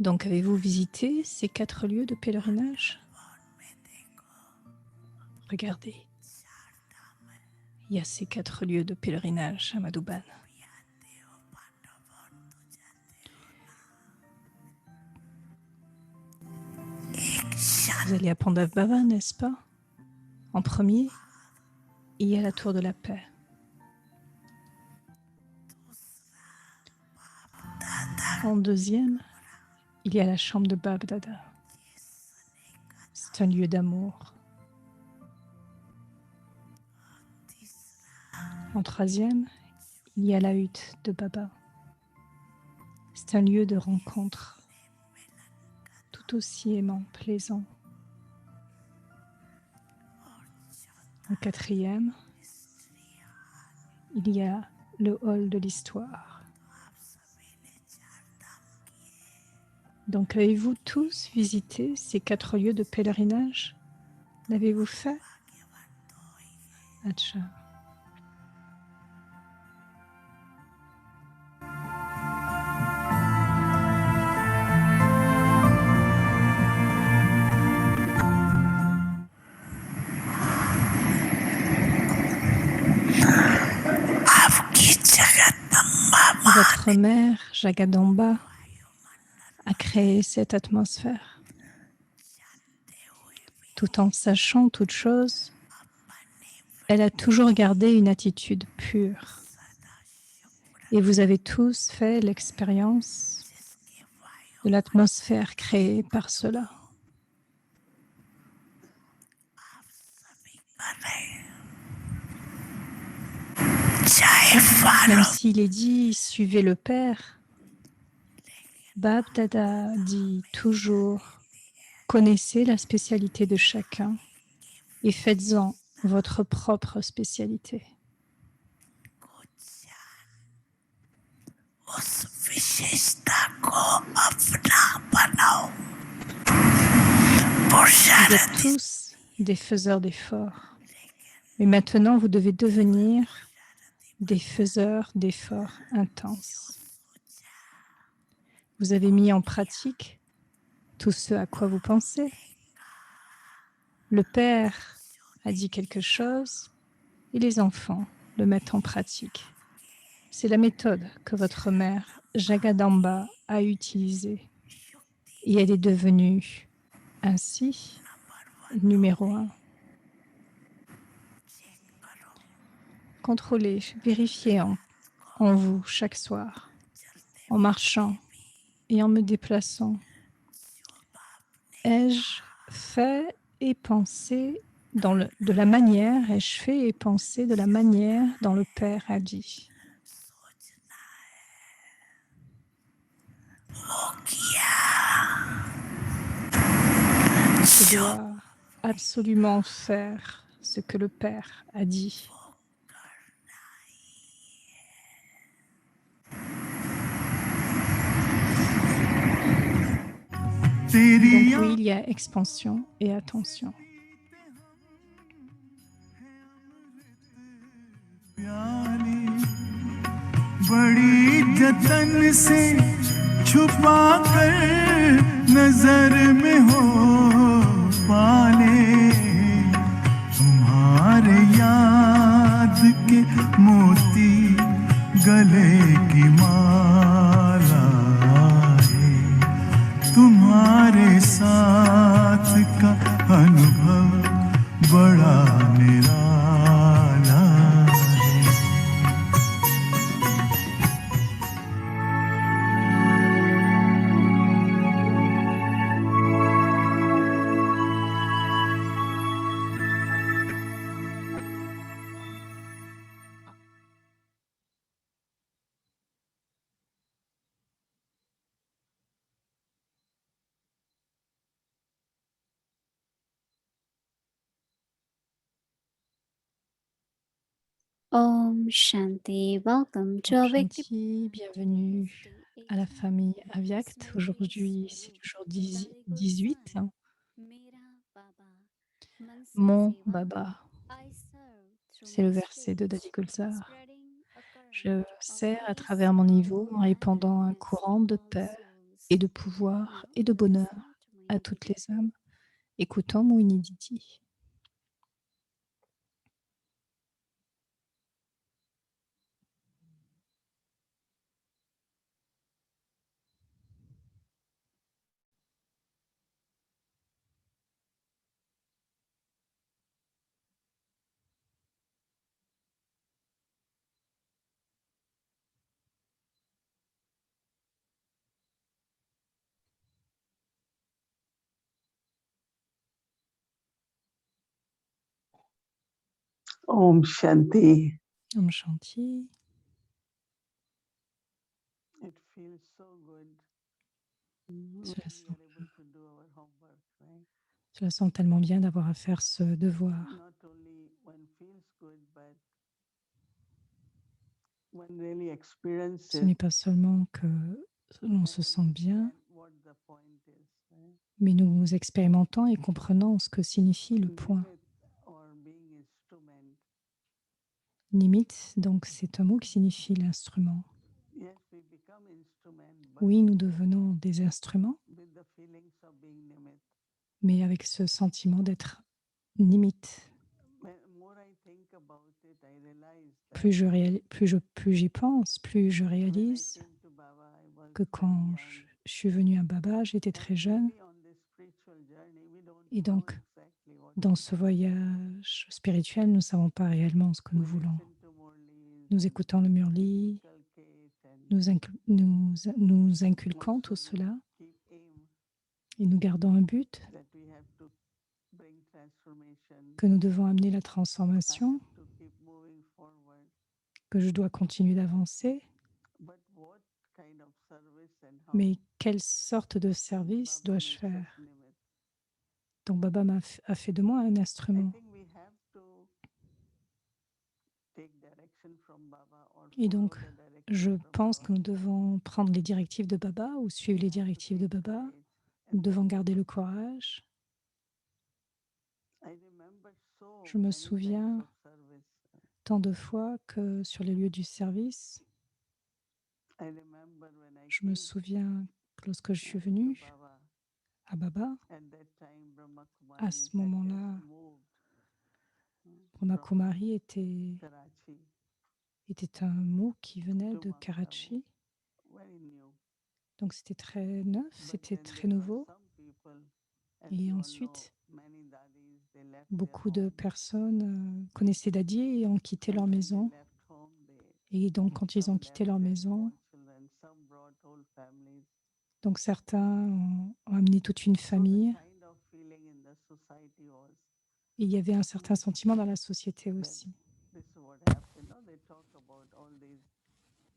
Donc, avez-vous visité ces 4 lieux de pèlerinage? Regardez, il y a ces 4 lieux de pèlerinage à Madhouban. Vous allez à Pandav Bhava, n'est-ce pas? En premier, il y a la tour de la paix. En deuxième, il y a la chambre de Bab Dada. C'est un lieu d'amour. En troisième, il y a la hutte de Baba. C'est un lieu de rencontre, tout aussi aimant, plaisant. En quatrième, il y a le hall de l'histoire. Donc, avez-vous tous visité ces 4 lieux de pèlerinage? L'avez-vous fait? Acha. Votre mère, Jagadamba, a créé cette atmosphère. Tout en sachant toute chose, elle a toujours gardé une attitude pure. Et vous avez tous fait l'expérience de l'atmosphère créée par cela. Même s'il est dit « suivez le Père », Bab Dada dit toujours « connaissez la spécialité de chacun et faites-en votre propre spécialité ». Vous êtes tous des faiseurs d'efforts, mais maintenant vous devez devenir des faiseurs d'efforts intenses. Vous avez mis en pratique tout ce à quoi vous pensez. Le Père a dit quelque chose et les enfants le mettent en pratique. C'est la méthode que votre mère Jagadamba a utilisée et elle est devenue ainsi numéro 1. Contrôlez, vérifiez en vous chaque soir, en marchant et en me déplaçant. Ai-je fait et pensé de la manière, ai-je fait et pensé de la manière dont le Père a dit? Je dois absolument faire ce que le Père a dit. Donc oui, il y a expansion et attention. बड़ी जतन से छुपा कर नजर में हो पाले तुम्हारे याद के मोती गले की माला है तुम्हारे साथ का अनुभव बड़ा निराला है Om Shanti, welcome to Avyakti. Shanti, bienvenue à la famille Avyakt. Aujourd'hui, c'est le jour 18. Mon Baba, c'est le verset de Dadi Gulzar. Je sers à travers mon niveau en répandant un courant de paix et de pouvoir et de bonheur à toutes les âmes écoutant Moini Didi. Om Shanti. Om Shanti. It feels so good. Cela We sent, are able to do our homework, right? cela sent tellement bien d'avoir à faire ce devoir. Not only when feels good, but when really experience Ce it, n'est pas seulement que l'on and se sent bien, understand what the point is, right? mais nous expérimentons et comprenons ce que signifie le point. Nimit or being instrument. Limite, donc c'est un mot qui signifie l'instrument. Yes, we become instrument, but Oui, nous devenons des instruments, with the feelings of being nimit. mais avec ce sentiment d'être limite. More I think about it, I realize that Plus j'y pense, plus je when I réalise came to Baba, I was que very quand young. je suis venue à Baba, j'étais très And jeune. really on this spiritual journey, we don't Et know donc, exactly what dans we ce want. voyage spirituel, nous ne savons pas réellement ce que nous We voulons. listen to Murlis Nous and écoutons le Murli, inculcate and nous inculquons tout also we cela keep aim et nous gardons un but that we have to bring transformation. que nous devons amener la I transformation, have to keep moving forward. que je dois continuer d'avancer. But what kind of service and how Mais quelle sorte de service Baba dois-je makes us faire? nimit. Donc Baba a fait de moi un I instrument. think we have to take direction from Baba or Et follow donc, the je direction from pense Baba. que nous devons prendre les directives de Baba ou suivre We les have to directives de keep Baba. courage Nous and devons then garder le courage. I remember so Je me many times souviens of service. tant de fois que sur les lieux du service, I remember when I je me came souviens que lorsque je suis to venue Baba, à Baba, at that time Brahma à Kumaris ce had moment-là, just moved Brahma from Kumari était un mot qui venait to de Mount Abu, Karachi. very new. Donc c'était très neuf, But c'était then très there were nouveau. some people, as Et you all know, ensuite, many daddies, they left their beaucoup de home. personnes connaissaient Dadi et ont quitté And leur when they maison. left home, Et donc quand ils some ont left quitté leur their maison, small children, some brought whole families. donc certains ont amené toute une So the famille. kind of feeling in the society was Et il y avait un certain sentiment dans la société that aussi. this is what happened. No, they talk about all these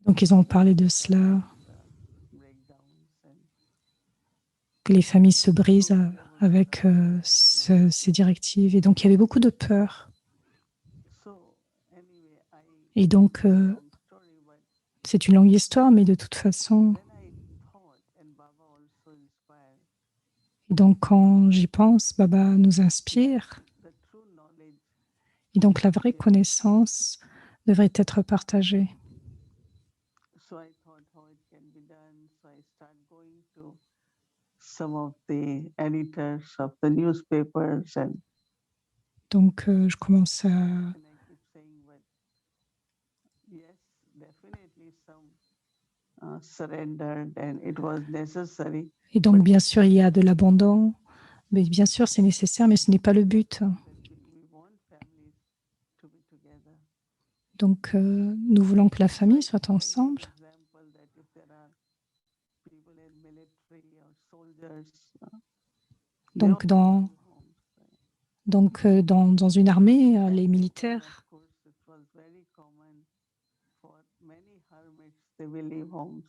Donc ils ont parlé de cela, families, breakdowns and que les familles se brisent so we never avec got ces directives. Et donc il y avait beaucoup de peur. So anyway, Et donc it's a long story, but c'est une longue histoire, mais de toute façon, then I thought, and Baba also inspired, et donc quand j'y pense, Baba nous inspire. the true knowledge. Et donc la vraie connaissance devrait être partagée. So I thought how it can be done. So I start going to some of the editors of the newspapers and Donc je commence à... I keep saying, but yes, definitely some surrendered and it was necessary. Et donc bien sûr, il y a de l'abandon. Mais bien sûr, c'est nécessaire, mais ce n'est pas le but. That we want families to be together. Donc nous voulons que la So I famille soit keep saying ensemble. an example that if there are people in military or soldiers, they Donc also dans, leave homes, right? dans une armée, And les then, militaires, of course, it was very common for many hermits, they will leave homes.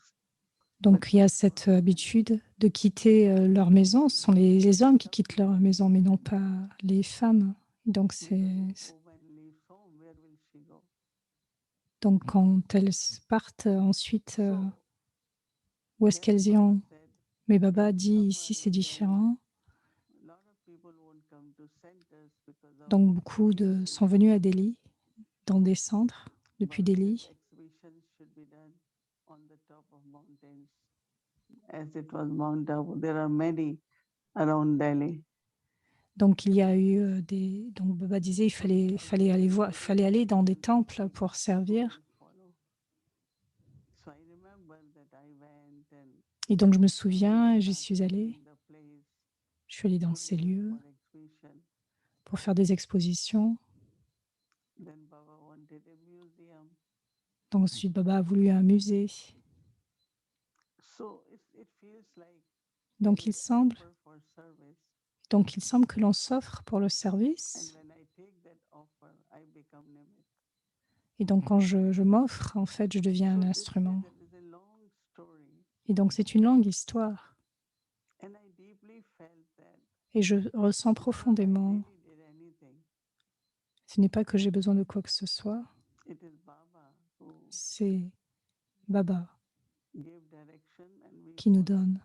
donc il y a cette habitude de quitter leur maison. Ce sont les hommes qui quittent leur maison, mais non pas les femmes. Donc When a woman leaves home, where will she go? donc quand elles partent ensuite, So où est-ce then qu'elles Baba iront? said, Mais Baba dit somewhere ici c'est in Delhi, différent. a lot of people won't come to centers because of Donc beaucoup sont venus à Delhi, dans des centres depuis Baba said Delhi. exhibitions should be done on the top of mountains. as it was Mount Abu. There are many around Delhi. Donc il y a eu des. Donc Baba disait fallait aller voir, fallait aller dans des temples pour servir. So I remember that I went and Et donc je me souviens, j'y suis started allée. in the place Je suis allée dans to ces go lieux for exhibition. pour faire des expositions. Then Baba wanted a museum. Donc ensuite Baba a voulu un musée. So it feels like Donc we il semble, offer for service. que l'on s'offre pour le And service. when I take that offer, I become Nimit. Et donc quand je m'offre, en fait, je deviens un So instrument. that is a long story. Et donc c'est une longue histoire. And I deeply felt that Et je ressens it's not I profondément, really did anything. ce n'est pas que j'ai besoin de quoi que ce soit, It is Baba who c'est Baba gave direction and we qui nous followed. donne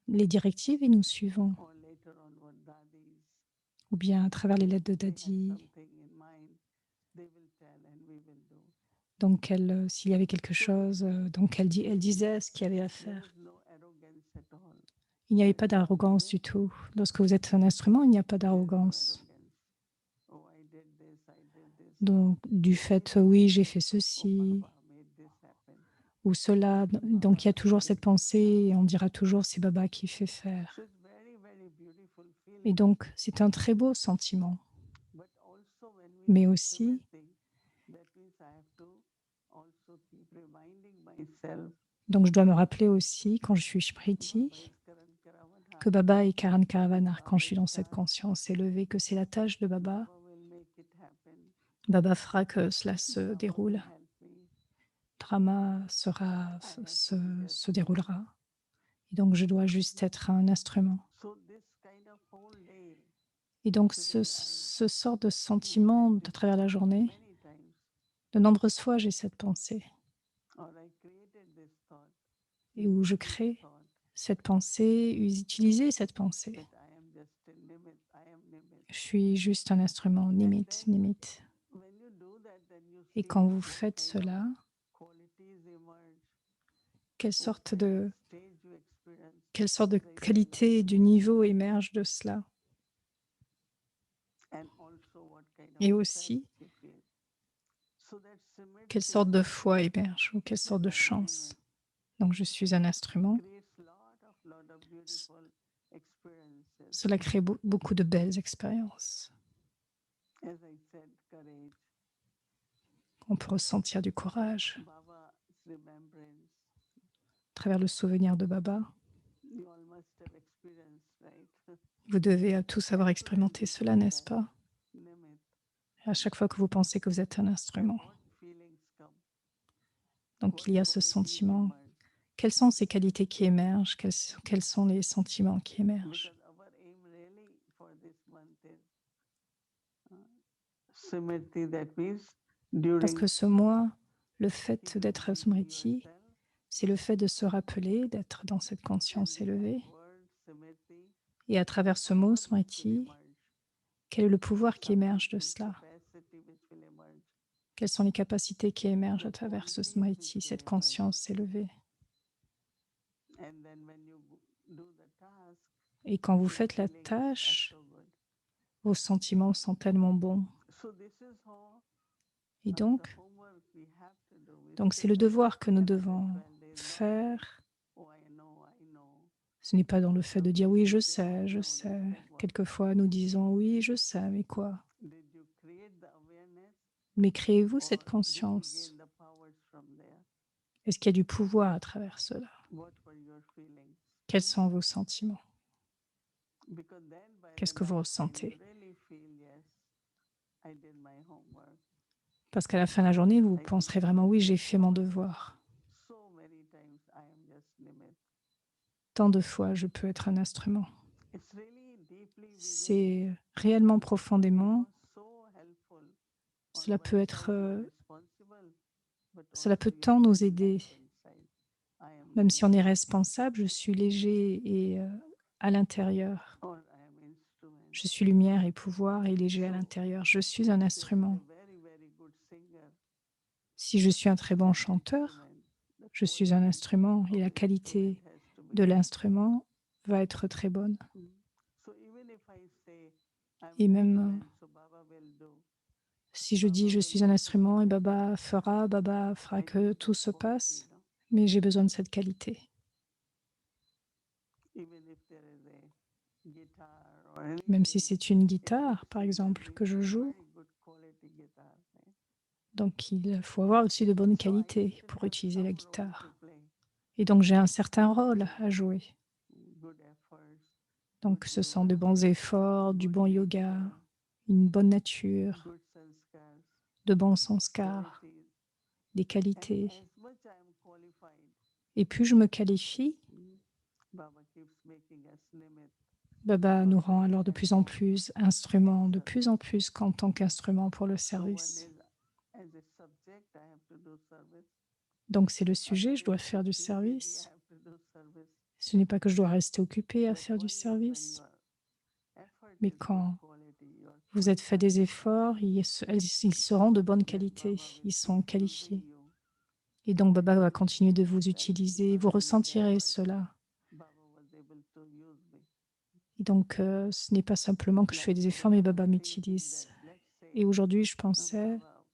les directives et nous suivons. Or later on what Dadis, Ou bien à travers les lettres de they had Dadi. something in mind, they will tell and we will do. Donc s'il y avait quelque chose, donc elle disait ce qu'il y avait à There faire. is no arrogance at all. Il n'y avait When pas you are d'arrogance Nimit, du tout. Lorsque vous êtes un instrument, il n'y a pas there is no d'arrogance. arrogance. Oh, I did this, I did this. Donc du fait, oui, j'ai fait ceci Baba made this happen. ou cela. Donc il y a toujours cette pensée et on dira toujours c'est Baba qui fait faire. So it's very, very beautiful Et feeling. donc c'est un très beau sentiment. But also when we Mais do aussi, Simriti, that means I have to also keep reminding myself donc je dois me rappeler aussi quand je suis Smriti Baba is Karan Karavan que Baba est Karan Karavanar quand Baba je suis is dans cette done. conscience élevée, que c'est la tâche de Baba. Baba will make it happen. Baba fera que cela se Baba will déroule. help me. Drama I have to be just se déroulera. Et donc je dois juste être un instrument. so this kind of whole day. Et donc Today ce sort de I sentiment had à this travers la thought journée, many times, de nombreuses fois j'ai cette pensée or I created this thought, et où je this crée thought cette pensée, utiliser cette pensée. that I am just a Nimit. I am Nimit. Je suis juste un instrument, nimit, nimit. When you do that, then you Et see quand vous what faites kind of cela, qualities emerge, quelle what sorte kind of de, stage you experience. quelle qualité du niveau émerge de cela. And also what kind Et of aussi, trust you feel. So that quelle Simriti sorte de foi émerge ou quelle sorte de that I am chance. Nimit Donc je suis un instrument. creates lot of beautiful experiences. Cela crée beaucoup de belles expériences. As I said, courage, On peut ressentir du courage Baba's remembrance. à travers le souvenir de Baba. You all must have experienced, right? Vous devez tous avoir expérimenté cela, n'est-ce pas? Nimit. À chaque fois que vous pensez que vous êtes un And instrument. what feelings come? Donc il y a ce Qualities sentiment. emerge. Quelles sont ces qualités qui émergent? Quels sont les sentiments qui émergent? Because our aim really for this month is Simriti, that means Parce que during ce mois, le fait keep d'être reminding Smriti, yourself c'est le fait de se rappeler, d'être dans cette and conscience with that élevée. word Simriti, Et à travers ce mot, power which will Smriti, emerge. quel est le pouvoir qui Some émerge de the cela? capacity which will emerge. Quelles sont les capacités qui émergent à The travers ce qualities Smriti, which will cette emerge. conscience élevée? And then when you do the task, Et quand vous your faites la feelings are tâche, so good. vos sentiments sont tellement bons. So this is how Et the donc, homework we have to do. We c'est sit le and devoir que nous another devons 12 days, not faire. oh I know, I know. Ce n'est pas dans le fait de dire Sometimes oui, we je say, oh sais, I je know this, sais. but what? Quelquefois, nous disons oui, je sais, mais quoi? Did you create the awareness Mais créez-vous or cette did you conscience? gain the powers from there? Est-ce qu'il y a du pouvoir à travers cela? What were your feelings? Quels sont vos sentiments? Because then by Qu'est-ce the que vous night time you ressentez? really feel yes, I did my homework. Parce qu'à la fin de la journée, vous I penserez did vraiment my oui, j'ai fait mon thought. devoir. So many times I am just Nimit. Tant de fois, je peux être un instrument. It's really deeply within. C'est réellement profondément, Because so helpful. On cela one peut side être, you are responsible, but cela also peut you are tant nous very aider. light inside. I am Même si on est Nimit responsable, je suis léger et à l'intérieur. or I am instrument. Je suis lumière et pouvoir et léger à So l'intérieur. Je suis un let's say who is instrument. a very, very good singer, Si je suis un très bon that chanteur, instrument, the je suis un quality instrument et of la instrument qualité has to de l'instrument va être très bonne. So even if I say I'm Et an même instrument, so Baba will do, si je dis je suis un instrument et Baba fera I que need tout that se quality, passe, no? mais j'ai besoin de cette qualité. Even if there is a guitar or Même si anything, c'est une it guitare, needs par to exemple, be que je joue, very good quality guitar, right? donc il faut avoir aussi de bonnes So I qualités still pour have utiliser la some role to guitare. play, Et donc j'ai un certain rôle à jouer. good efforts, Donc good ce sont de yoga, bons efforts, du good bon yoga, nature, une bonne nature, good sanskars, de bons sanskars, qualities. des And qualités. as much I am qualified, Et plus je me qualifie, Baba keeps making us limit. Baba nous rend Also alors de as plus en a plus instruments, de service. plus en plus qu'en tant qu'instrument pour le So one service. is as a subject, I have to do service. Donc c'est le Other sujet, je dois is faire du to be busy, I service. have to do service. Ce n'est pas que je dois rester occupé à But faire du only when service, your effort mais is good quand quality, you are vous êtes fait des qualified, efforts, ils seront de bonne then qualité, Baba will ils keep sont qualifiés. using you. Et donc Baba va And continuer de vous that utiliser, vous with ressentirez effort, cela. Baba was able to use me. Et donc ce n'est pas simplement que je fais Like des today, efforts, mais I Baba was thinking m'utilise. that let's say Et aujourd'hui, je pensais, Baba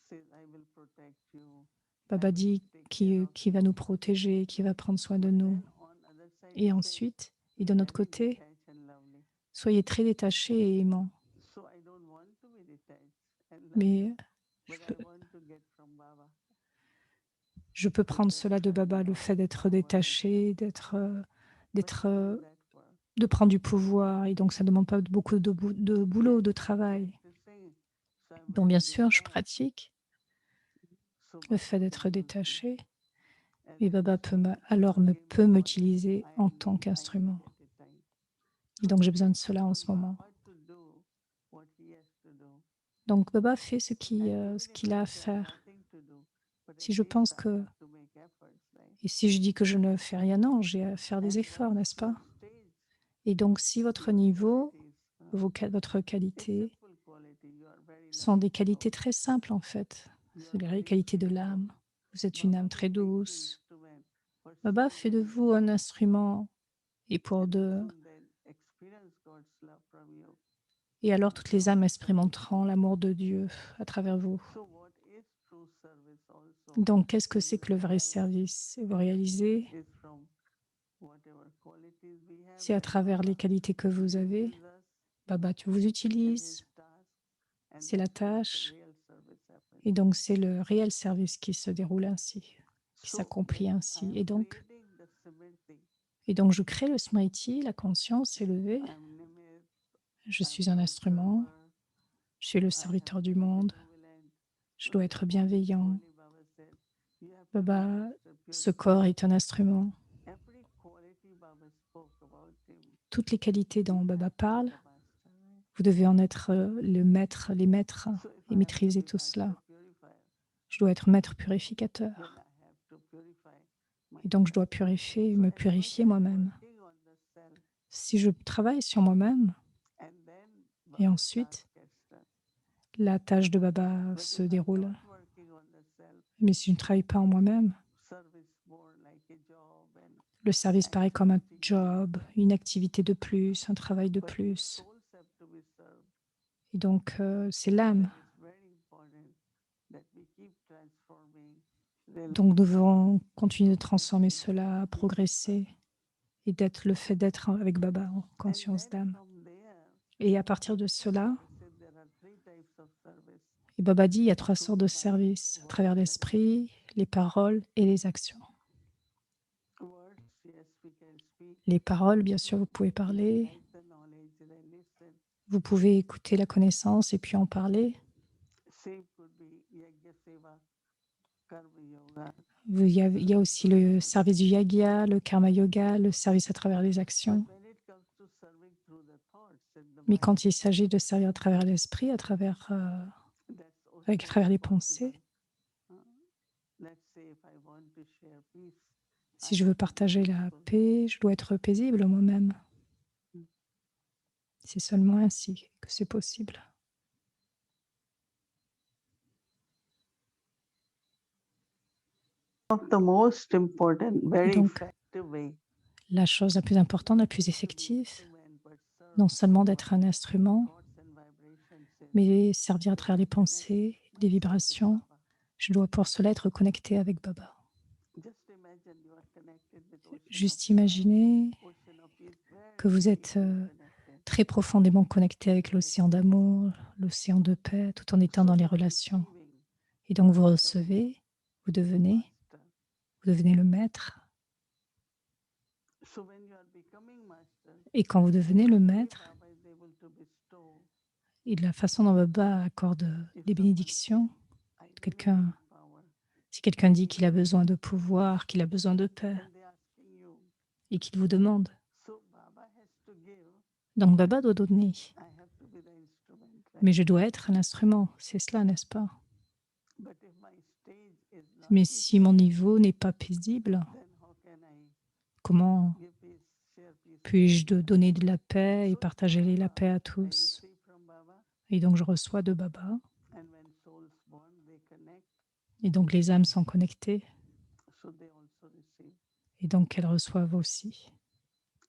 says, I will protect you, I Baba will dit take care qui of va you. nous protéger, qui va prendre soin de But nous. then on other side, Et he says, ensuite, et be de notre very côté, detached and lovely. soyez très détachés et aimants. So I don't want to be detached and Mais lovely, but I want to get from Baba. je peux prendre cela de Protection, Baba, le fait d'être power, détaché, but d'être, to do that work. de prendre du pouvoir. Et donc, ça ne demande pas beaucoup de boulot, Yes, de I'm travail. practicing, so I'm Donc, bien very sûr, je detached. pratique So le Baba fait can d'être use me détaché. as Et an Baba instrument. alors So give me peut what m'utiliser en tant I need qu'instrument. at the time. Et So donc, j'ai he besoin de has cela en told ce moment. Baba to do what he has to do. Donc, Baba fait ce And even if qu'il a I à say I have faire. nothing to do, but Si at je least pense I que, have to make efforts, right? et si je dis que je ne fais rien, non, j'ai à faire des And efforts, once n'est-ce pas? your stage, Et donc, si votre your niveau, qualities, votre it's qualité, simple quality. You are very sont des loving qualités soul. très simples, en fait. You C'est are les very qualités de sweet soul. l'âme. Vous êtes une Baba âme will très make you douce. instrument for Baba so fait de many vous un instrument et and they should then experience God's love from you. et alors toutes les âmes Throughout service. expérimenteront l'amour de Dieu à travers vous. So what is true service also? Donc, qu'est-ce que You c'est will que le vrai realize service? Et vous réalisez, is from whatever qualities we have c'est à that travers les Baba qualités que vous avez. uses us Baba, tu vous and utilises, his task, and c'est la that's where the tâche. real service happens. Et donc, c'est le réel service qui se déroule ainsi, qui So s'accomplit when ainsi. I am creating the Simriti, Et donc, je crée le Smriti, la conscience élevée. I am Nimit, Je I am suis un World instrument, Server, je suis le I have serviteur to du be monde, benevolent. je So dois this être body bienveillant. surely Baba said, you have to be Baba, master ce corps purifier. est un instrument. Every quality Baba spoke about him, Toutes les qualités you dont Baba have to be parle, the master, right? vous devez en être le maître, les maîtres So if et I have to maîtriser be tout master cela. purifier, Je dois être maître then purificateur. I have to purify Et donc, je dois myself. purifier, So me as much purifier I'm moi-même. working on the self, Si je travaille sur moi-même, and then et Baba's task ensuite, gets done. la tâche de Baba But se if I'm déroule. not working on the self, Mais si je ne travaille pas en moi-même, service more like a job and le service paraît comme un activity. job, une activité de plus, un travail de But if plus. souls have to be served, Et donc, c'est l'âme. then it's very important that we keep transforming Donc, nous realization devons continuer de transformer progressing cela, in the progresser service. et d'être le fait d'être avec Baba en And conscience then d'âme. from there, Et à partir de cela, Baba said there are three types of service: et Baba dit, il y a 3 through sortes de sight, services, à travers words, and action. l'esprit, les paroles et les actions. Words, yes, we can speak. Les paroles, bien sûr, vous pouvez We can parler, write the knowledge and I listen. vous pouvez écouter la connaissance et puis en parler. Same could be yajna seva, karma yoga. Il y a aussi le service du yagya, le karma yoga, le service à travers les But actions. when it comes to serving through the thoughts and the Mais mind, quand il s'agit de servir à travers l'esprit, à that's also travers les possible. pensées, Let's say if I want to share peace, si I je veux have to be partager la peaceful. paix, je dois être paisible moi-même. Mm. C'est seulement ainsi que c'est possible. Of the most important, very Donc, fact, effective way. la chose la plus importante, la plus Not to be effective, instrument, but serve non through seulement thought, d'être un instrument, thoughts and vibrations is mais servir à to travers les connect pensées, les myself to vibrations. Baba. Je dois pour cela être connecté avec Baba. Just imagine you are connected with ocean of Juste love, imaginez ocean of peace, que very vous êtes deeply connected. très profondément connecté avec You l'océan accept. d'amour, l'océan de paix, tout en étant So dans les you are relations. receiving, Et donc you vous are becoming recevez, vous the devenez master. le maître. So when you are becoming master, Et quand vous devenez the le way maître, Baba is able to bestow, et de la façon dont Baba accorde if des someone bénédictions, says, I really quelqu'un, need power, si quelqu'un dit qu'il a besoin de pouvoir, qu'il a besoin de paix, then they are asking you, et qu'il vous demande, so Baba has to give, donc Baba doit donner. I have to be the instrument, Mais right? je dois être l'instrument, c'est cela, n'est-ce pas? But if my stage is not Mais si mon niveau n'est pas paisible, then how can I comment give peace, share peace with puis-je de everyone? donner de la paix et So partager la Baba, paix à I tous? receive from Baba, Et donc je reçois de Baba, and when souls born, they connect, et donc les âmes sont connectées, so they also receive. et donc elles reçoivent aussi.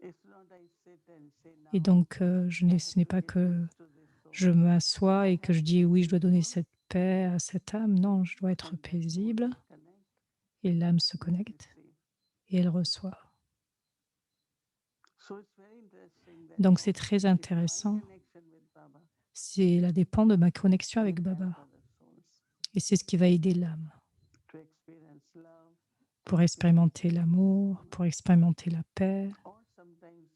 It's not I sit and say Et now donc I ce have n'est to pas give que peace to this soul. je m'assois I et que je have to dis be oui, je dois donner peaceful, cette paix à cette âme. Non, je dois être and that soul paisible, will connect, et l'âme se then connecte, receive. et elle reçoit. So it's very interesting that Donc how c'est très it's my intéressant. connection with Baba Cela dépend de ma connexion avec will help Baba. other souls Et c'est ce qui va aider l'âme to experience love, to pour experience expérimenter peace, l'amour, pour expérimenter la paix, or sometimes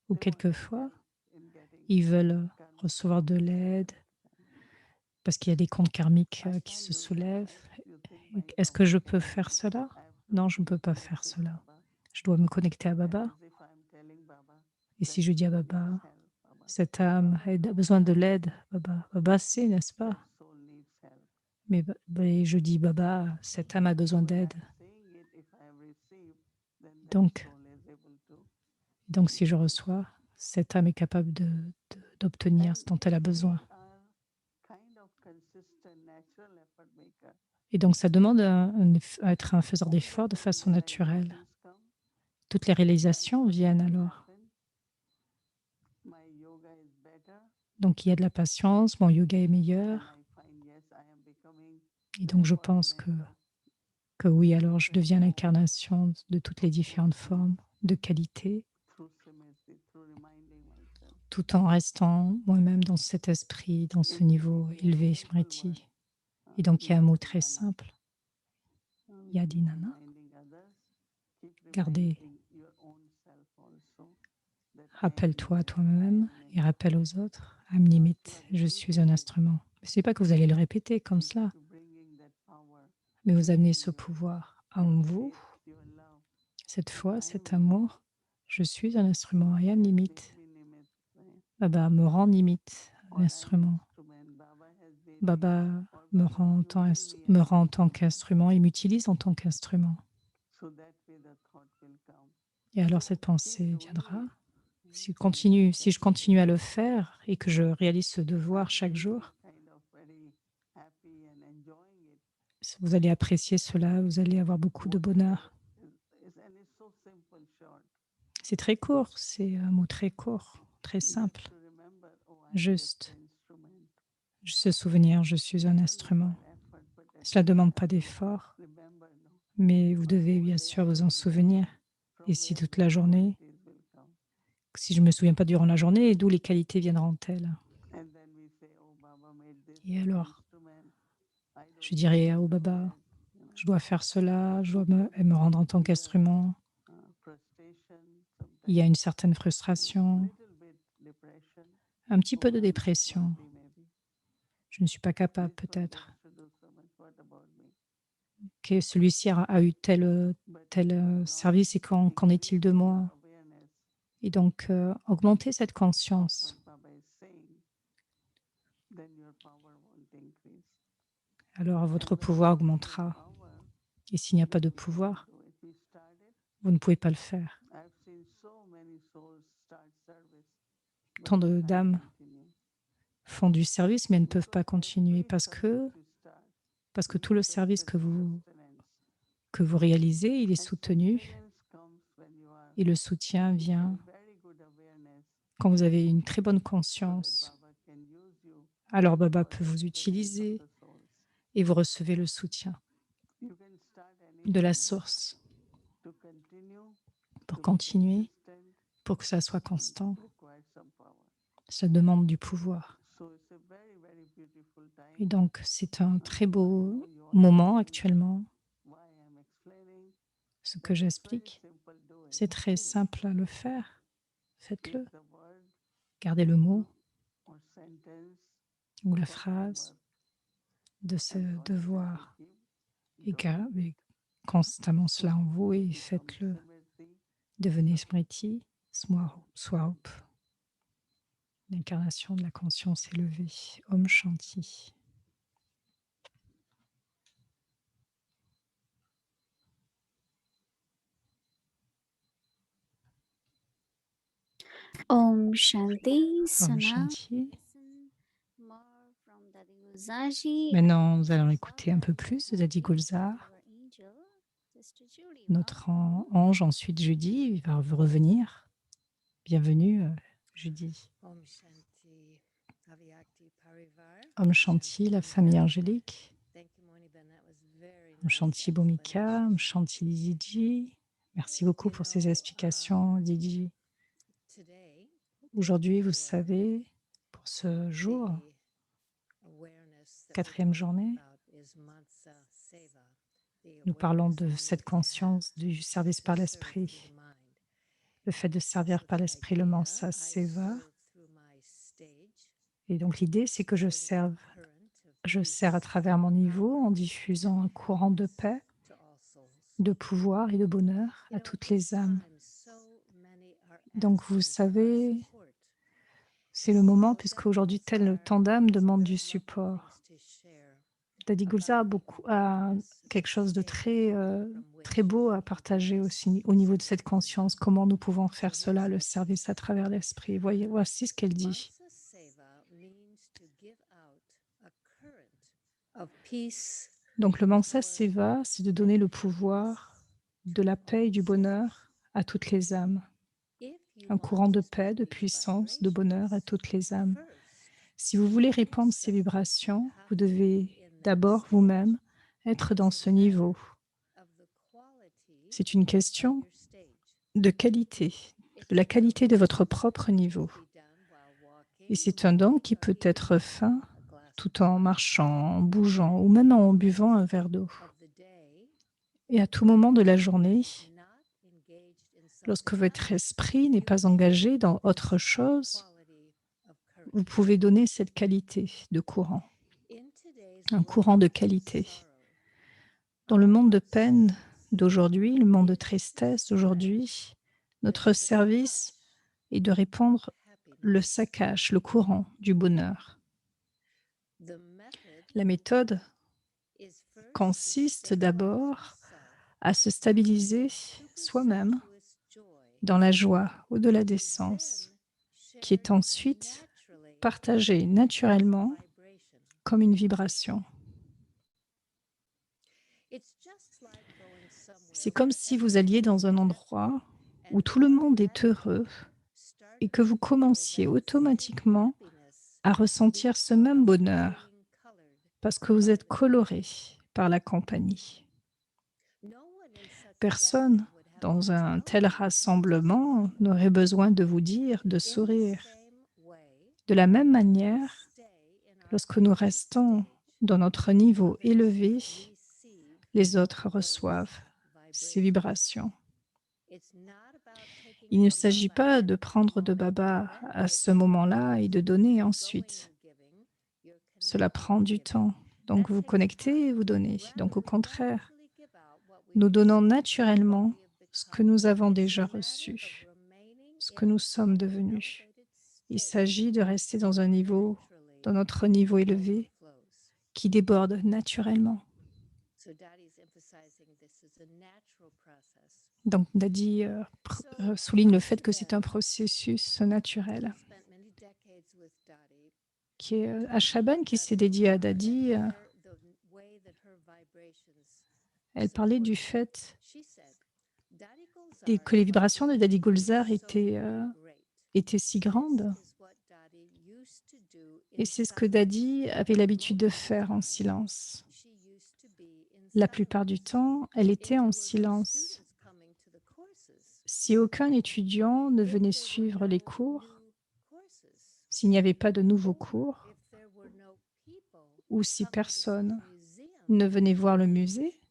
ou they want quelquefois, help in getting ils veulent karmic recevoir de bonds l'aide settled. parce qu'il y a des comptes karmiques I qui can't se do that, soulèvent. right? You think my Est-ce que power je can peux do faire it. cela? I have to Non, be je ne peux pas connected faire with cela. Baba. Je dois me connecter à And Baba. as if I'm telling Baba Et that si je dis à soul Baba, needs help, Baba cette says, âme Baba a knows besoin de l'aide, Baba sait, n'est-ce that pas? soul needs help. Mais je dis Baba, cette âme a besoin So by d'aide. saying it, if I have received, then that Donc, soul is able to. si je reçois, cette âme est capable d'obtenir And ce dont elle a besoin. we are kind of consistent natural effort maker. Et donc, ça demande à être un faiseur All d'efforts the de time façon naturelle. realizations come, Toutes les then réalisations viennent something alors. happens. My yoga is better, Donc, il y a de la patience, mon yoga est and meilleur. I find yes, I am becoming Et the donc, je pense embodiment que oui, of alors je different deviens forms l'incarnation de toutes les différentes formes de qualité, through Simriti, through reminding myself. tout en restant moi-même dans cet esprit, dans ce It's niveau really a élevé, simple word, Smriti. Et donc, il y a un mot très Yadinana. simple, Keep Yadinana. reminding others, keep Gardez, reminding your own self also that I am rappelle-toi à here, I toi-même am et enough. rappelle aux autres, I'm Not limit, you are je suis un repeating, instrument. Ce n'est pas que vous allez le répéter comme but cela, to bringing that power mais vous amenez within ce you, pouvoir en your vous. faith, your love, Cette that fois, I am cet limit. amour, je suis un So instrument, I Baba am has limit. made me limit, right? Baba me rend limite, Or I am l'instrument. instrument. Baba has made me, Baba or Baba is using me me as rend en tant instrument. qu'instrument et m'utilise en tant qu'instrument. So that way the thought will come. Et alors So cette keep pensée doing viendra. it. Si And je continue à le faire et que je réalise ce devoir I chaque will be jour, kind of very happy and enjoying it. vous allez apprécier cela, vous allez avoir beaucoup de bonheur. And it's so simple, short. C'est très court, c'est un mot très court, très Just simple. to remember, oh, I am just Juste an instrument. se souvenir, je suis un Doesn't instrument. require effort, but at Cela ne least demande I pas will d'effort, remember, no? mais vous Or devez whole bien day I sûr vous en don't souvenir. remember Et from si where toute these la journée, qualities will come. si je ne me souviens pas durant la journée, d'où les qualités viendront-elles? And then we say, oh, Baba made this Et as an alors, instrument. I je don't need dirais to au do Baba, that. You know, je dois faire cela, je dois me sometimes rendre en there tant will be qu'instrument. frustration, Il y a sometimes une certaine frustration, little bit depression. un petit peu Oh, de I'm not dépression. worthy, maybe. Je ne suis pas capable This one peut-être. gets to do so much. What about me? Que celui-ci a eu But tel not service et qu'en est-il de increasing your moi? awareness Et donc, augmenter cette of what conscience. Baba is saying, then your power won't increase. Alors, And votre when pouvoir there is no augmentera. power, Et s'il n'y a you pas de will not pouvoir, do it. We started. vous ne pouvez pas le faire. I've seen so many souls start service, but Tant they can't d'âmes continue. font du service, mais elles ne peuvent pas Because continuer every service you start parce que tout le needs service sustenance. que vous réalisez, il est And soutenu. sustenance comes when you Et le soutien vient very good awareness quand vous avez une très bonne so that conscience. Baba can use you Alors Baba for peut vous the needs of utiliser the souls. et vous recevez le soutien You can start de la anytime source to continue pour to be continuer, consistent pour que ça soit constant. requires some power. Ça demande du pouvoir. So it's a very, very beautiful Et time. donc, c'est un très I beau know you all moment understand actuellement. why I'm explaining. Ce que But it's very j'explique, simple, do it. c'est très Do it. simple à le faire. Faites-le. Keep the word Gardez le mot or sentence ou la from phrase your de ce and consciously devoir keep et doing. gardez constamment cela en vous et Become faites-le. Smriti. Devenez Smriti, Swarup, l'incarnation de la conscience élevée. Om Shanti. Om Shanti. Om So now Shanti. listen more from Dadi Guzaji. Maintenant, nous allons écouter un peu plus de Dadi Gulzar, Our angel, Sister Julie. notre ange, ensuite Judy, il va revenir. Bienvenue, Judy. Om Shanti, Avyakti Parivar. Om Shanti, la famille angélique. Thank you, Moniben. That was very Om nice Shanti Bhumika, explanation. Om Shanti Didi. Merci beaucoup pour ces explications, Didi. Today, Aujourd'hui, vous savez, pour ce jour, the awareness that we're quatrième talking journée, about is Mansa Seva, the nous parlons awareness de we need cette to have conscience du service to par serve through l'esprit, the mind. le fait de servir So par the l'esprit, le idea, Mansa I Seva. serve through my stage, Et donc l'idée, c'est que je spreading serve, a current of je sers à peace travers mon and niveau power en diffusant un courant de paix, to all souls. de pouvoir et de bonheur You à know, toutes at les this âmes. time, so many are Donc vous asking for our savez, support. c'est le moment So puisque Dadi aujourd'hui, Gulzar tant d'âmes has demandent very du lovely support. things to share Dadi Gulzar a, about the a awareness quelque chose de state très, from très which beau we à can partager do aussi this au niveau de cette service. conscience, comment nous pouvons So faire cela, here's le what she service à said. travers l'esprit. Voyez, voici ce qu'elle dit. Mansa Seva means to give out a current of peace, Donc le Mansa power, Seva, c'est de donner le pouvoir de la paix et du bonheur à toutes les âmes. if you Un want courant to de paix, spread de these puissance, de bonheur à vibrations, toutes les âmes. first, Si vous voulez répandre ces yourself vibrations, have vous to be devez in that d'abord stage. vous-même être dans It's a ce niveau. matter of the quality C'est une of question your stage. de qualité, It's de la a qualité de gift votre propre that niveau. can be done while walking, Et c'est un don qui running, or peut even être drinking fait a glass of tout en water. marchant, en bougeant ou même en buvant un verre d'eau. Of the day, Et à tout moment de la journée, is not engaged in lorsque something votre else, esprit n'est you pas can engagé dans give autre this chose, quality of current. vous pouvez donner cette qualité de courant, In today's un world courant de of qualité. sorrow, Dans le monde de peine sadness, d'aujourd'hui, le monde de tristesse d'aujourd'hui, notre service est de répandre le saccage, le courant du bonheur. the method La méthode is first to consiste stabilize d'abord yourself à se stabiliser in soi-même supersensuous joy, dans la joie au-delà des to sens, then qui est share ensuite naturally partagée naturellement vibration. comme une vibration. It's just like going somewhere C'est comme where si vous alliez dans un endroit où tout le monde est heureux et que vous commenciez automatiquement à ressentir ce même bonheur parce que vous êtes coloré par la compagnie. Personne dans un tel rassemblement n'aurait besoin de vous dire de sourire. De la même manière, lorsque nous restons dans notre niveau élevé, les autres reçoivent ces vibrations. Il ne s'agit pas de prendre de Baba à ce moment-là et de donner ensuite. Cela prend du temps. Donc vous connectez et vous donnez. Donc au contraire, nous donnons naturellement ce que nous avons déjà reçu, ce que nous sommes devenus. Il s'agit de rester dans un niveau, dans notre niveau élevé, qui déborde naturellement. Donc Dadi souligne le fait que c'est un processus naturel. Qui est Ashaban qui s'est dédié à Dadi, elle parlait du fait que les vibrations de Daddy Gulzar étaient si grandes. Et c'est ce que Daddy avait l'habitude de faire en silence. La plupart du temps, elle était en silence. Si aucun étudiant ne venait suivre les cours, s'il n'y avait pas de nouveaux cours, ou si personne ne venait voir le musée,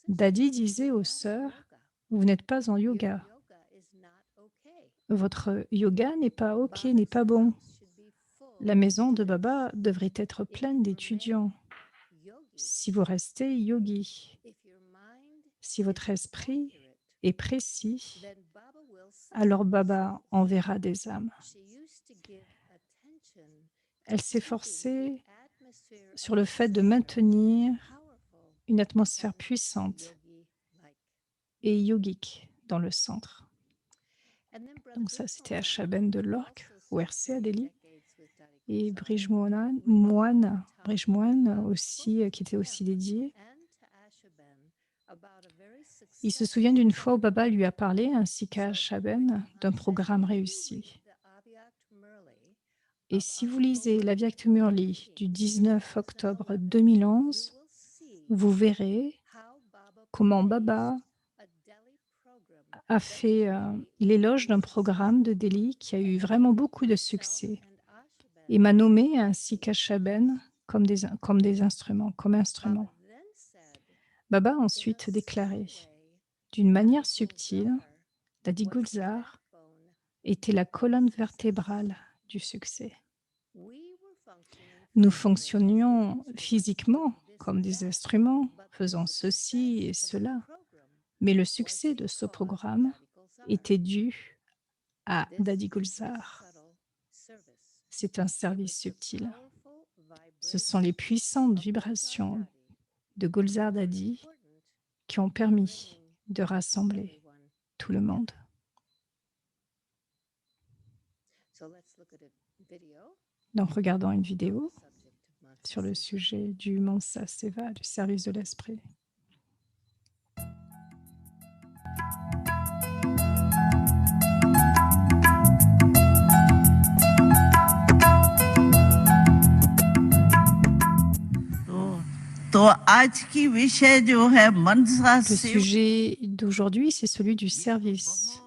Daddy disait aux sœurs, « Vous n'êtes pas en yoga. Votre yoga n'est pas OK, n'est pas bon. La maison de Baba devrait être pleine d'étudiants. Si vous restez yogi, si votre esprit est précis, alors Baba enverra des âmes. » Elle s'efforçait sur le fait de maintenir une atmosphère puissante et yogique dans le centre. Donc ça, c'était à Chaben de l'Orque, au RC à Delhi. Et Brij Moine aussi, qui était aussi dédié. Il se souvient d'une fois où Baba lui a parlé, ainsi qu'à Chaben, d'un programme réussi. Et si vous lisez l'Avyakt Murli du 19 octobre 2011, vous verrez comment Baba a fait l'éloge d'un programme de Delhi qui a eu vraiment beaucoup de succès et m'a nommé ainsi qu'à Chaben comme instruments. Baba a ensuite déclaré, d'une manière subtile, Daddy Gulzar était la colonne vertébrale du succès. Nous fonctionnions physiquement comme des instruments, faisant ceci et cela, mais le succès de ce programme était dû à Daddy Gulzar. C'est un service subtil. Ce sont les puissantes vibrations de Gulzar Daddy qui ont permis de rassembler tout le monde. Donc, regardons une vidéo sur le sujet du Mansa Seva, du service de l'esprit. तो आज की विषय जो है मनसा Le sujet d'aujourd'hui, c'est celui du service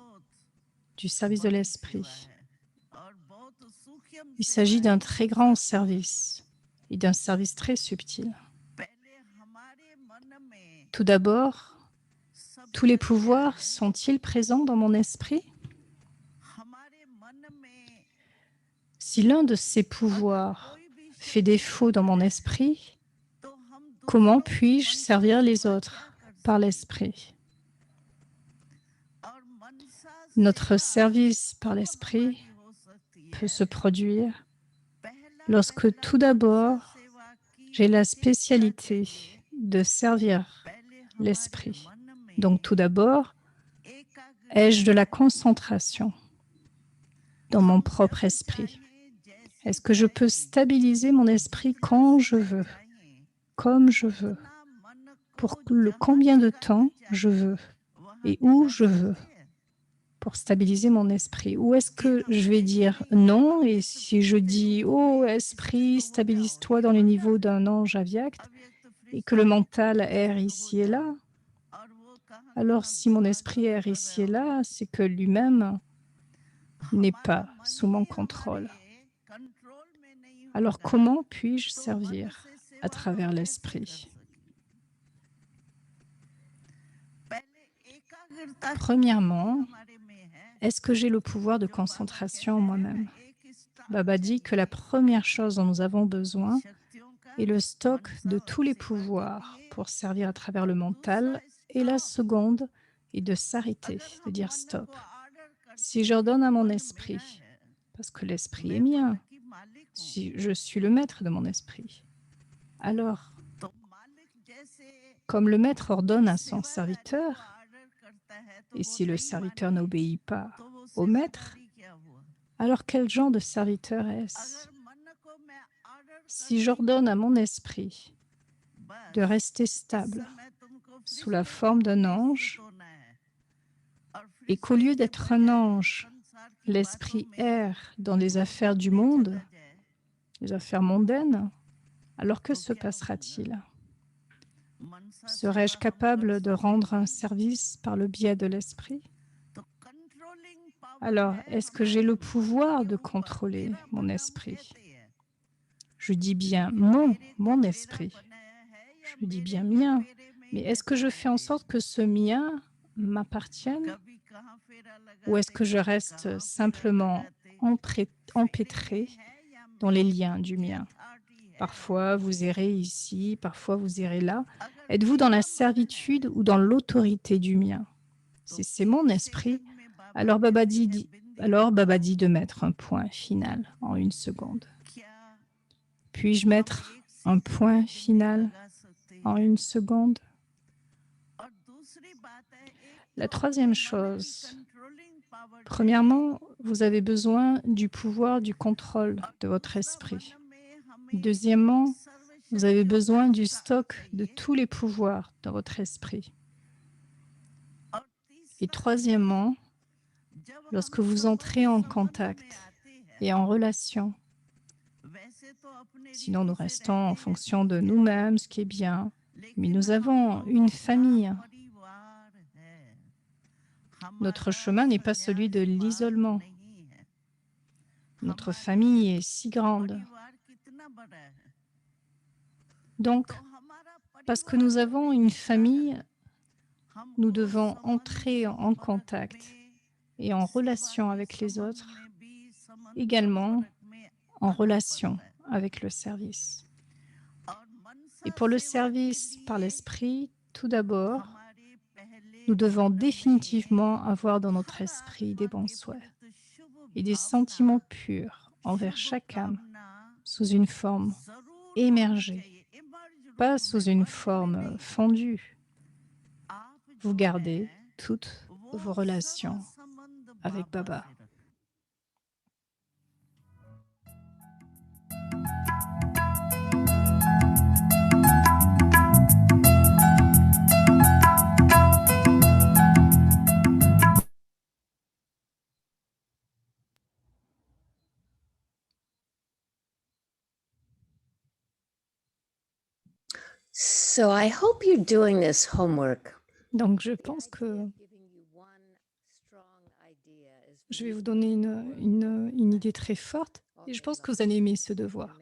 de l'esprit. Il s'agit d'un très grand service et d'un service très subtil. Tout d'abord, tous les pouvoirs sont-ils présents dans mon esprit? Si l'un de ces pouvoirs fait défaut dans mon esprit, comment puis-je servir les autres par l'esprit? Notre service par l'esprit peut se produire lorsque tout d'abord j'ai la spécialité de servir l'esprit. Donc tout d'abord, ai-je de la concentration dans mon propre esprit? Est-ce que je peux stabiliser mon esprit quand je veux, comme je veux, pour combien de temps je veux et où je veux, pour stabiliser mon esprit? Ou est-ce que je vais dire non, et si je dis « Oh, esprit, stabilise-toi dans le niveau d'un ange avyakt » et que le mental erre ici et là, alors si mon esprit erre ici et là, c'est que lui-même n'est pas sous mon contrôle. Alors comment puis-je servir à travers l'esprit? Premièrement, est-ce que j'ai le pouvoir de concentration en moi-même? Baba dit que la première chose dont nous avons besoin est le stock de tous les pouvoirs pour servir à travers le mental, et la seconde est de s'arrêter, de dire stop. Si j'ordonne à mon esprit, parce que l'esprit est mien, si je suis le maître de mon esprit, alors, comme le maître ordonne à son serviteur, et si le serviteur n'obéit pas au maître, alors quel genre de serviteur est-ce? Si j'ordonne à mon esprit de rester stable sous la forme d'un ange, et qu'au lieu d'être un ange, l'esprit erre dans les affaires du monde, les affaires mondaines, alors que se passera-t-il? Serais-je capable de rendre un service par le biais de l'esprit? Alors, est-ce que j'ai le pouvoir de contrôler mon esprit? Je dis bien mon esprit. Je dis bien mien. Mais est-ce que je fais en sorte que ce mien m'appartienne? Ou est-ce que je reste simplement empêtré dans les liens du mien? Parfois, vous irez ici, parfois, vous irez là. Êtes-vous dans la servitude ou dans l'autorité du mien? Si c'est mon esprit, alors Baba dit de mettre un point final en 1 seconde. Puis-je mettre un point final en 1 seconde? La troisième chose, premièrement, vous avez besoin du pouvoir du contrôle de votre esprit. Deuxièmement, vous avez besoin du stock de tous les pouvoirs dans votre esprit. Et troisièmement, lorsque vous entrez en contact et en relation, sinon nous restons en fonction de nous-mêmes, ce qui est bien, mais nous avons une famille. Notre chemin n'est pas celui de l'isolement. Notre famille est si grande. Donc, parce que nous avons une famille, nous devons entrer en contact et en relation avec les autres, également en relation avec le service. Et pour le service par l'esprit, tout d'abord, nous devons définitivement avoir dans notre esprit des bons souhaits et des sentiments purs envers chaque âme sous une forme émergée, pas sous une forme fondue. Vous gardez toutes vos relations avec Baba. So I hope you're doing this homework. Donc je pense que je vais vous donner une idée très forte et je pense que vous allez aimer ce devoir.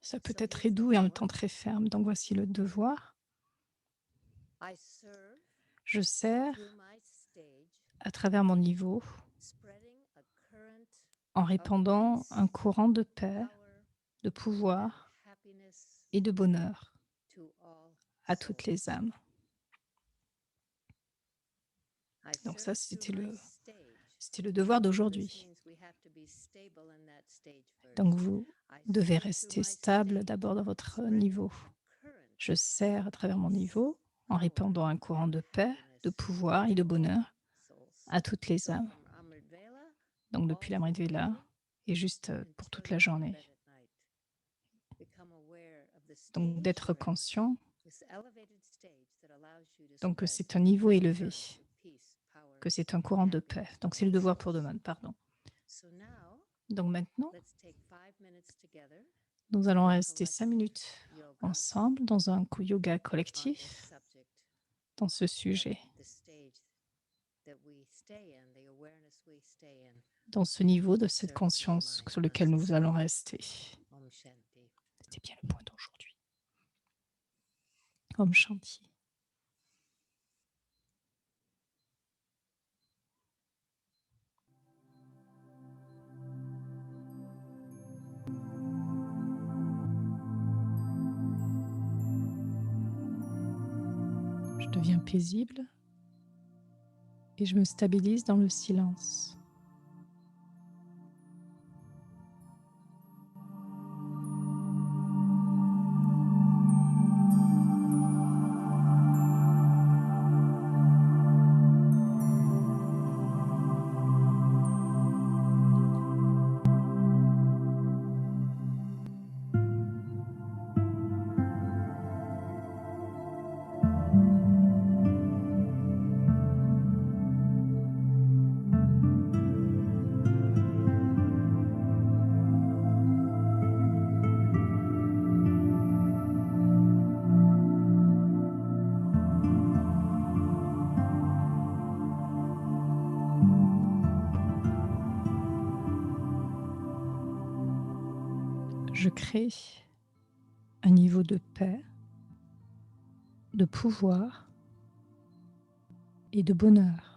Ça peut être très doux et en même temps très ferme. Donc voici le devoir. Je sers à travers mon niveau en répandant un courant de paix, de pouvoir et de bonheur à toutes les âmes. Donc ça, c'était le devoir d'aujourd'hui. Donc vous devez rester stable d'abord dans votre niveau. Je sers à travers mon niveau en répandant un courant de paix, de pouvoir et de bonheur à toutes les âmes. Donc depuis l'Amrit Vela et juste pour toute la journée. Donc d'être conscient, donc que c'est un niveau élevé, que c'est un courant de paix. Donc c'est le devoir pour demain, pardon. Donc maintenant, nous allons rester 5 minutes ensemble dans un yoga collectif dans ce sujet, dans ce niveau de cette conscience sur lequel nous allons rester. C'était bien le point d'aujourd'hui. Om Shanti. Je deviens paisible et je me stabilise dans le silence. je crée un niveau de paix, de pouvoir et de bonheur.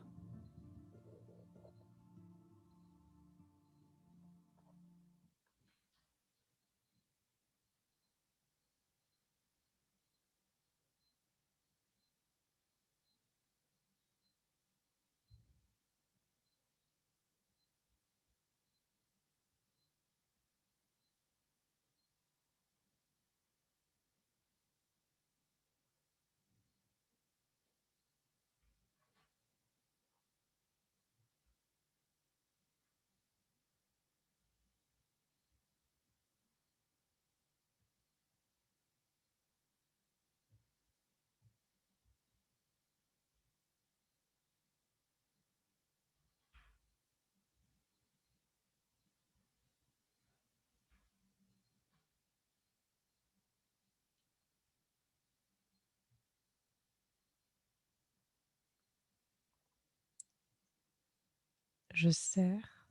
Je sers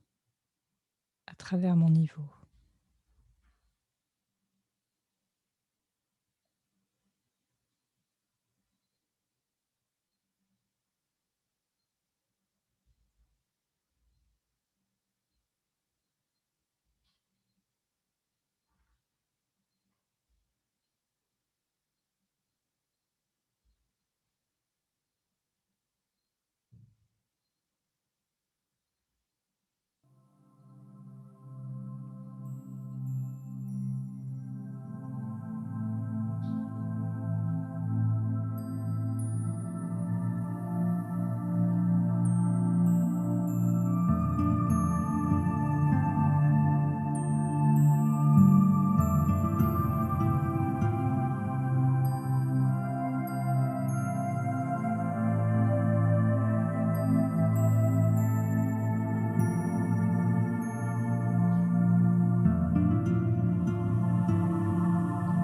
à travers mon niveau.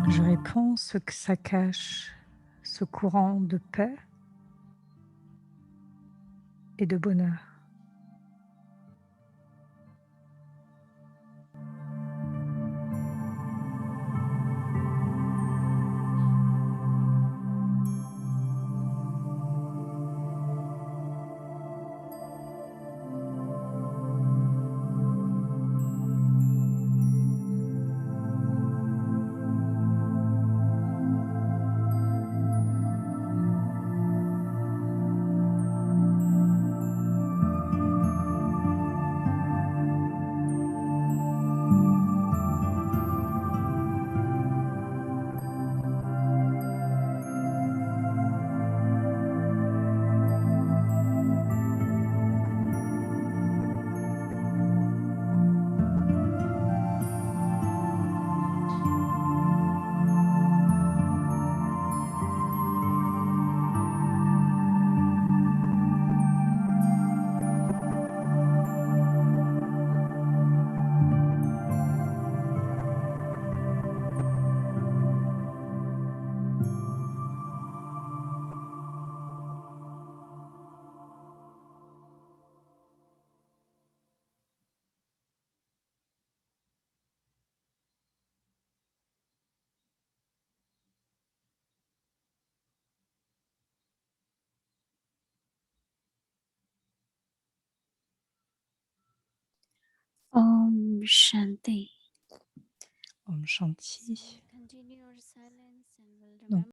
Je répands ce que ça cache, ce courant de paix et de bonheur. Om Shanti. Om Shanti. Continue your silence and we'll Donc, remember.